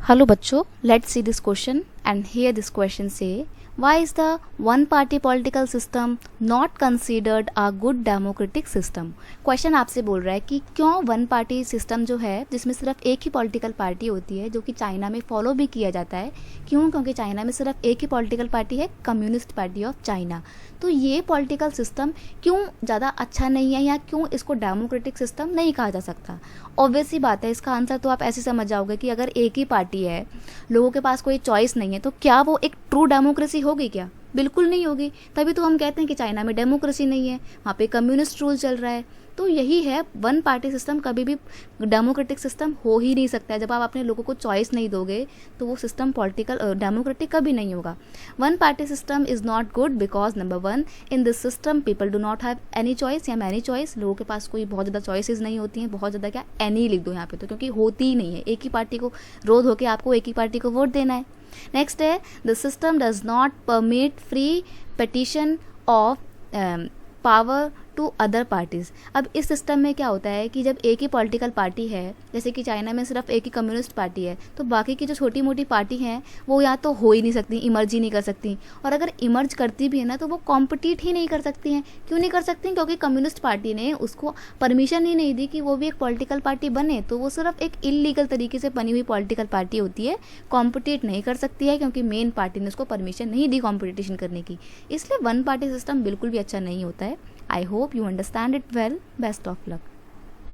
Hello बच्चों, let's see this question and here this question say why is the one party political system not considered a good democratic system। Question आपसे बोल रहा है कि क्यों one party system जो है जिसमें सिर्फ एक ही पॉलिटिकल पार्टी होती है जो कि चाइना में फॉलो भी किया जाता है, क्यों? क्योंकि चाइना में सिर्फ एक ही पॉलिटिकल पार्टी है, कम्युनिस्ट पार्टी ऑफ चाइना। तो ये पॉलिटिकल सिस्टम क्यों ज़्यादा अच्छा नहीं है या क्यों इसको डेमोक्रेटिक सिस्टम नहीं कहा जा सकता? ऑब्वियस सी बात है, इसका आंसर तो आप ऐसे समझ जाओगे कि अगर एक ही पार्टी है, लोगों के पास कोई चॉइस नहीं है, तो क्या वो एक ट्रू डेमोक्रेसी होगी क्या? बिल्कुल नहीं होगी। तभी तो हम कहते हैं कि चाइना में डेमोक्रेसी नहीं है, वहाँ पे कम्युनिस्ट रूल चल रहा है। तो यही है, वन पार्टी सिस्टम कभी भी डेमोक्रेटिक सिस्टम हो ही नहीं सकता है। जब आप अपने लोगों को चॉइस नहीं दोगे तो वो सिस्टम पॉलिटिकल डेमोक्रेटिक कभी नहीं होगा। One party system is not good because number one, in this system people do not have any choice या मैनी चॉइस। लोगों के पास कोई बहुत ज़्यादा चॉइसेस नहीं होती हैं, बहुत ज़्यादा क्या, एनी लिख दो यहाँ पे तो, क्योंकि होती ही नहीं है। एक ही पार्टी को रोध होकर आपको एक ही पार्टी को वोट देना है। नेक्स्ट है, the system does not permit free petition of power to other parties. अब इस सिस्टम में क्या होता है कि जब एक ही पॉलिटिकल पार्टी है, जैसे कि चाइना में सिर्फ एक ही कम्युनिस्ट पार्टी है, तो बाकी की जो छोटी मोटी पार्टी हैं वो या तो हो ही नहीं सकती, इमर्ज ही नहीं कर सकती, और अगर इमर्ज करती भी है ना तो वो कॉम्पिटिट ही नहीं कर सकती हैं। क्यों नहीं कर सकती? क्योंकि कम्युनिस्ट पार्टी ने उसको परमिशन ही नहीं दी कि वो भी एक पॉलिटिकल पार्टी बने। तो वो सिर्फ एक इलीगल तरीके से बनी हुई पॉलिटिकल पार्टी होती है, कॉम्पिटिट नहीं कर सकती है क्योंकि मेन पार्टी ने उसको परमिशन नहीं दी कॉम्पिटिशन करने की। इसलिए वन पार्टी सिस्टम बिल्कुल भी अच्छा नहीं होता है। I hope you understand it well. Best of luck.